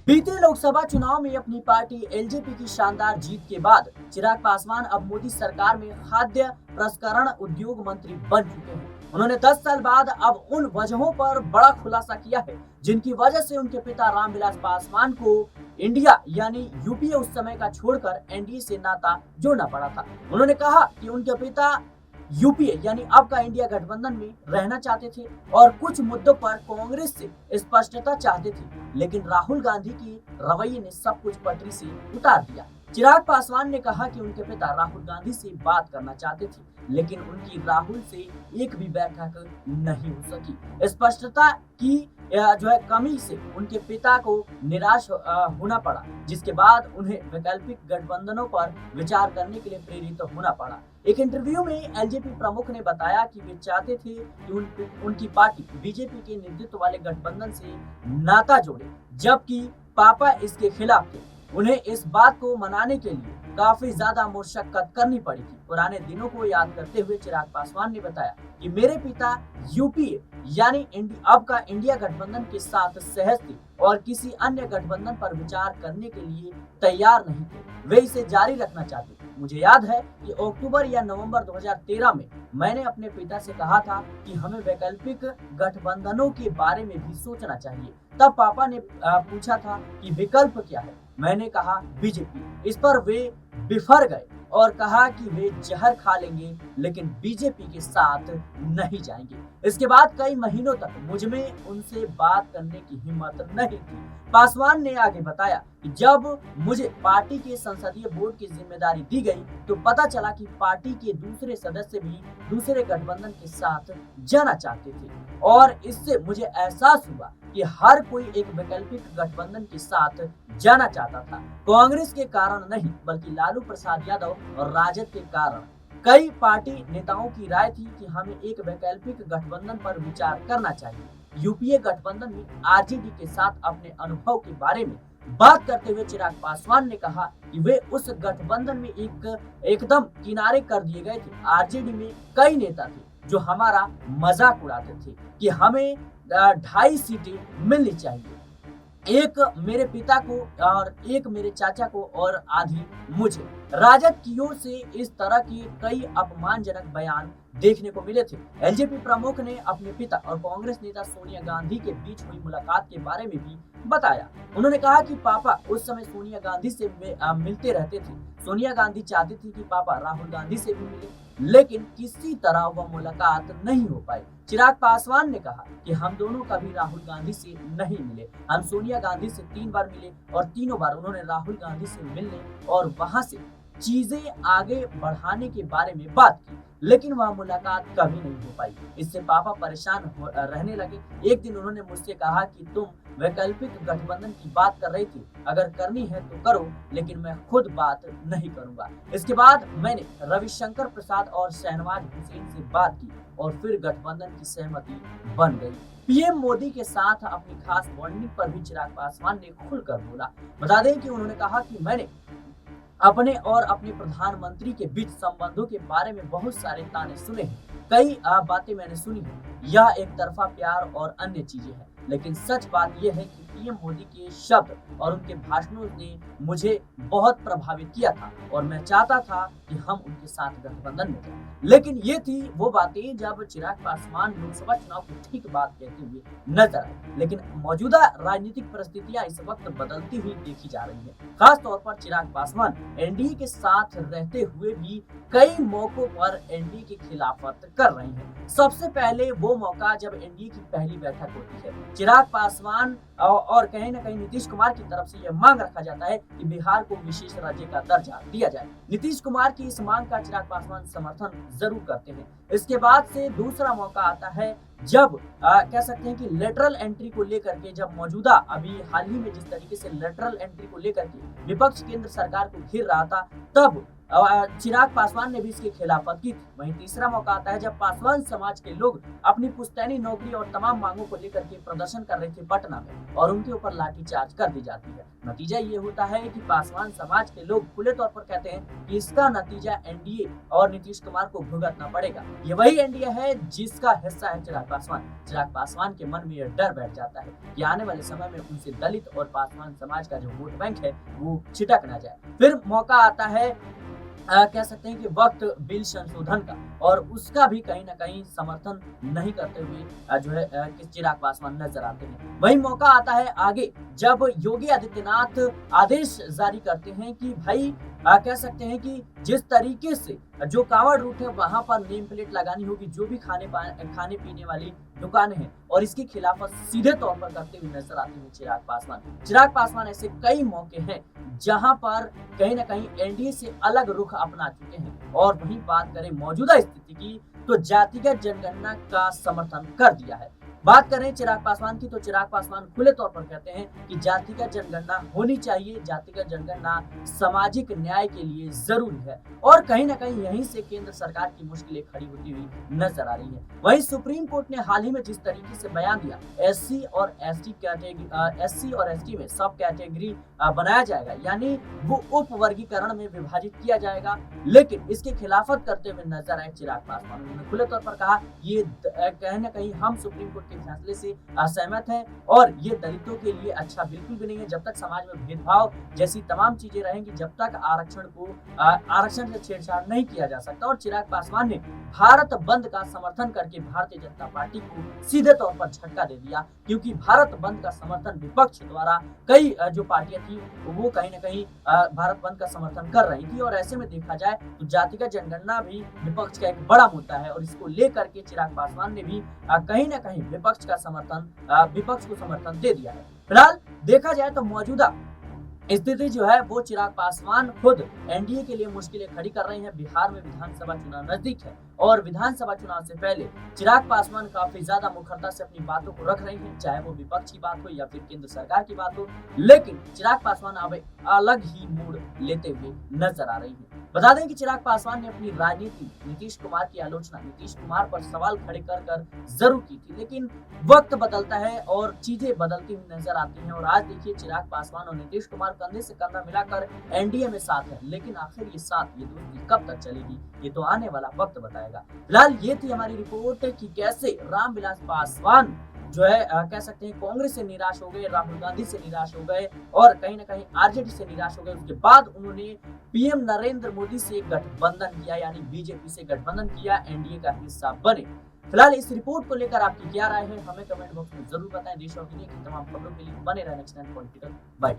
बीते लोकसभा चुनाव में अपनी पार्टी एलजेपी की शानदार जीत के बाद चिराग पासवान अब मोदी सरकार में खाद्य प्रसंस्करण उद्योग मंत्री बन चुके हैं। उन्होंने 10 साल बाद अब उन वजहों पर बड़ा खुलासा किया है जिनकी वजह से उनके पिता रामविलास पासवान को इंडिया यानी यूपीए उस समय का छोड़कर एनडीए से नाता जोड़ना पड़ा था। उन्होंने कहा कि उनके पिता यूपीए यानी अब का इंडिया गठबंधन में रहना चाहते थे और कुछ मुद्दों पर कांग्रेस से स्पष्टता चाहते थे, लेकिन राहुल गांधी की रवैये ने सब कुछ पटरी से उतार दिया। चिराग पासवान ने कहा कि उनके पिता राहुल गांधी से बात करना चाहते थे, लेकिन उनकी राहुल से एक भी बैठक नहीं हो सकी। स्पष्टता की जो है कमी से उनके पिता को निराश होना पड़ा, जिसके बाद उन्हें वैकल्पिक गठबंधनों पर विचार करने के लिए प्रेरित होना पड़ा। एक इंटरव्यू में एलजेपी प्रमुख ने बताया कि वे चाहते थे कि उनकी पार्टी बीजेपी के नेतृत्व वाले गठबंधन से नाता जोड़े, जबकि पापा इसके खिलाफ थे। उन्हें इस बात को मनाने के लिए काफी ज्यादा मुशक्कत करनी पड़ी थी। पुराने दिनों को याद करते हुए चिराग पासवान ने बताया कि मेरे पिता यूपीए यानी अब का इंडिया गठबंधन के साथ सहज थे और किसी अन्य गठबंधन पर विचार करने के लिए तैयार नहीं थे। वे इसे जारी रखना चाहते थे। मुझे याद है कि अक्टूबर या नवंबर 2013 में मैंने अपने पिता से कहा था कि हमें वैकल्पिक गठबंधनों के बारे में भी सोचना चाहिए। तब पापा ने पूछा था कि विकल्प क्या है। मैंने कहा बीजेपी। इस पर वे बिफर गए और कहा कि वे जहर खा लेंगे लेकिन बीजेपी के साथ नहीं जाएंगे। इसके बाद कई महीनों तक मुझ में उनसे बात करने की हिम्मत नहीं थी। पासवान ने आगे बताया कि जब मुझे पार्टी के संसदीय बोर्ड की जिम्मेदारी दी गई तो पता चला कि पार्टी के दूसरे सदस्य भी दूसरे गठबंधन के साथ जाना चाहते थे और इससे मुझे एहसास हुआ कि हर कोई एक वैकल्पिक गठबंधन के साथ जाना चाहता था। कांग्रेस के कारण नहीं बल्कि लालू प्रसाद यादव और राजद के कारण। कई पार्टी नेताओं की राय थी कि हमें एक वैकल्पिक गठबंधन पर विचार करना चाहिए। यूपीए गठबंधन में आरजेडी के साथ अपने अनुभव के बारे में बात करते हुए चिराग पासवान ने कहा कि वे उस गठबंधन में एकदम किनारे कर दिए गए थे। आरजेडी में कई नेता थे जो हमारा मजाक उड़ाते थे कि हमें 2.5 सीटें मिलनी चाहिए, एक मेरे पिता को और एक मेरे चाचा को और आधी मुझे। राजद की ओर से इस तरह के कई अपमानजनक बयान देखने को मिले थे। एलजेपी प्रमुख ने अपने पिता और कांग्रेस नेता सोनिया गांधी के बीच हुई मुलाकात के बारे में भी बताया। उन्होंने कहा कि पापा उस समय सोनिया गांधी से मिलते रहते थे। सोनिया गांधी चाहती थी कि पापा राहुल गांधी से भी मिले, लेकिन किसी तरह वह मुलाकात नहीं हो पाई। चिराग पासवान ने कहा कि हम दोनों कभी राहुल गांधी से नहीं मिले। हम सोनिया गांधी से 3 बार मिले और तीनों बार उन्होंने राहुल गांधी से मिलने और वहां से चीजें आगे बढ़ाने के बारे में बात की, लेकिन वह मुलाकात कभी नहीं हो पाई। इससे पापा परेशान रहने लगे। एक दिन उन्होंने मुझसे कहा कि तुम वैकल्पिक गठबंधन की बात कर रही थी, अगर करनी है तो करो, लेकिन मैं खुद बात नहीं करूंगा। इसके बाद मैंने रविशंकर प्रसाद और शहनवाज हुसैन से बात की और फिर गठबंधन की सहमति बन गई। पीएम मोदी के साथ अपनी खास बॉन्डिंग पर भी चिराग पासवान ने खुलकर बोला। बता दें कि उन्होंने कहा कि मैंने अपने और अपने प्रधानमंत्री के बीच संबंधों के बारे में बहुत सारे ताने सुने हैं। कई बातें मैंने सुनी है। यह एक तरफा प्यार और अन्य चीजें हैं, लेकिन सच बात यह है कि पीएम मोदी के शब्द और उनके भाषणों ने मुझे बहुत प्रभावित किया था और मैं चाहता था कि हम उनके साथ गठबंधन में जाएं। लेकिन ये थी वो बातें जब चिराग पासवान लोकसभा चुनाव की ठीक बात कहते हुए नजर आए, लेकिन मौजूदा राजनीतिक परिस्थितियां इस वक्त बदलती हुई देखी जा रही है। खास तौर पर चिराग पासवान एनडीए के साथ रहते हुए भी कई मौकों पर एनडीए की खिलाफत कर रहे हैं। सबसे पहले वो मौका जब एनडीए की पहली बैठक होती है। चिराग पासवान और कहीं ना कहीं नीतीश कुमार की तरफ से यह मांग रखा जाता है कि बिहार को विशेष राज्य का दर्जा दिया जाए। नीतीश कुमार की इस मांग का चिराग पासवान समर्थन जरूर करते हैं। इसके बाद से दूसरा मौका आता है जब कह सकते हैं कि लेटरल एंट्री को लेकर के, जब मौजूदा अभी हाल ही में जिस तरीके से लेटरल एंट्री को लेकर के विपक्ष केंद्र सरकार को घेर रहा था, तब चिराग पासवान ने भी इसकी खिलाफत की थी। वहीं तीसरा मौका आता है जब पासवान समाज के लोग अपनी पुश्तैनी नौकरी और तमाम मांगों को लेकर के प्रदर्शन कर रहे थे पटना में और उनके ऊपर लाठीचार्ज कर दी जाती है। नतीजा ये होता है कि पासवान समाज के लोग खुले तौर पर कहते हैं कि इसका नतीजा एनडीए और नीतीश कुमार को भुगतना पड़ेगा। ये वही एनडीए है जिसका हिस्सा है चिराग पासवान। चिराग पासवान के मन में यह डर बैठ जाता है कि आने वाले समय में उनसे दलित और पासवान समाज का जो वोट बैंक है वो छिटक ना जाए। फिर मौका आता है कह सकते हैं कि वक्त बिल संशोधन का, और उसका भी कहीं ना कहीं समर्थन नहीं करते हुए जो है कि चिराग पासवान नजर आते हैं। वही मौका आता है आगे जब योगी आदित्यनाथ आदेश जारी करते हैं कि भाई कह सकते हैं कि जिस तरीके से जो कांवड़ रूट है वहां पर नेम प्लेट लगानी होगी, जो भी खाने पीने वाली दुकानें हैं, और इसकी खिलाफत सीधे तौर पर करते हुए नजर आते हैं चिराग पासवान। चिराग पासवान ऐसे कई मौके हैं जहां पर कहीं ना कहीं एनडीए से अलग रुख अपना चुके हैं। और वहीं बात करें मौजूदा स्थिति की तो जातिगत जनगणना का समर्थन कर दिया है। बात करें चिराग पासवान की तो चिराग पासवान खुले तौर पर कहते हैं कि जातिगत जनगणना होनी चाहिए, जातिगत जनगणना सामाजिक न्याय के लिए जरूरी है, और कहीं ना कहीं यहीं से केंद्र सरकार की मुश्किलें खड़ी होती हुई नजर आ रही है। वहीं सुप्रीम कोर्ट ने हाल ही में जिस तरीके से बयान दिया एससी और एसटी में सब कैटेगरी बनाया जाएगा, यानी वो उप वर्गीकरण में विभाजित किया जाएगा, लेकिन इसकी खिलाफत करते हुए नजर आए चिराग पासवान। उन्होंने खुले तौर पर कहा ये कहीं ना कहीं हम सुप्रीम कोर्ट के फैसले से असहमत हैं और ये दलितों के लिए अच्छा बिल्कुल भी नहीं है। जब तक समाज में भेदभाव जैसी तमाम चीजें रहेंगी, जब तक आरक्षण से छेड़छाड़ नहीं किया जा सकता। और चिराग पासवान ने भारत बंद का समर्थन करके भारतीय जनता पार्टी को सीधे तौर पर झटका दे दिया, क्योंकि भारत बंद का समर्थन विपक्ष द्वारा कई जो पार्टियां थी वो कहीं ना कहीं भारत बंद का समर्थन कर रही थी। और ऐसे में देखा जाए तो जातिगत जनगणना भी विपक्ष का एक बड़ा मुद्दा है, और इसको लेकर के चिराग पासवान ने भी कहीं ना कहीं विपक्ष को समर्थन दे दिया है। फिलहाल देखा जाए तो मौजूदा स्थिति जो है वो चिराग पासवान खुद एनडीए के लिए मुश्किलें खड़ी कर रहे हैं। बिहार में विधानसभा चुनाव नजदीक है और विधानसभा चुनाव से पहले चिराग पासवान काफी ज्यादा मुखरता से अपनी बातों को रख रहे हैं, चाहे वो विपक्ष की बात हो या फिर केंद्र सरकार की बात हो। लेकिन चिराग पासवान अब अलग ही मूड लेते हुए नजर आ रही है। बता दें कि चिराग पासवान ने अपनी राजनीति नीतीश कुमार की आलोचना नीतीश कुमार पर सवाल खड़े कर जरूर की थी, लेकिन वक्त बदलता है और चीजें बदलती हुई नजर आती हैं। और आज देखिए चिराग पासवान और नीतीश कुमार कंधे से कंधा मिलाकर एनडीए में साथ है, लेकिन आखिर ये दोस्ती कब तक चलेगी ये तो आने वाला वक्त बताएगा। फिलहाल ये थी हमारी रिपोर्ट कि कैसे रामविलास पासवान जो है कह सकते हैं कांग्रेस से निराश हो गए, राहुल गांधी से निराश हो गए और कहीं ना कहीं आरजेडी से निराश हो गए। उसके बाद उन्होंने पीएम नरेंद्र मोदी से गठबंधन किया, यानी बीजेपी से गठबंधन किया, एनडीए का हिस्सा बने। फिलहाल इस रिपोर्ट को लेकर आपकी क्या राय है हमें कमेंट बॉक्स में जरूर बताएं। देश और दुनिया की तमाम खबरों के लिए बने रहें नेक्स्ट टाइम पॉलिटिकल बाइट।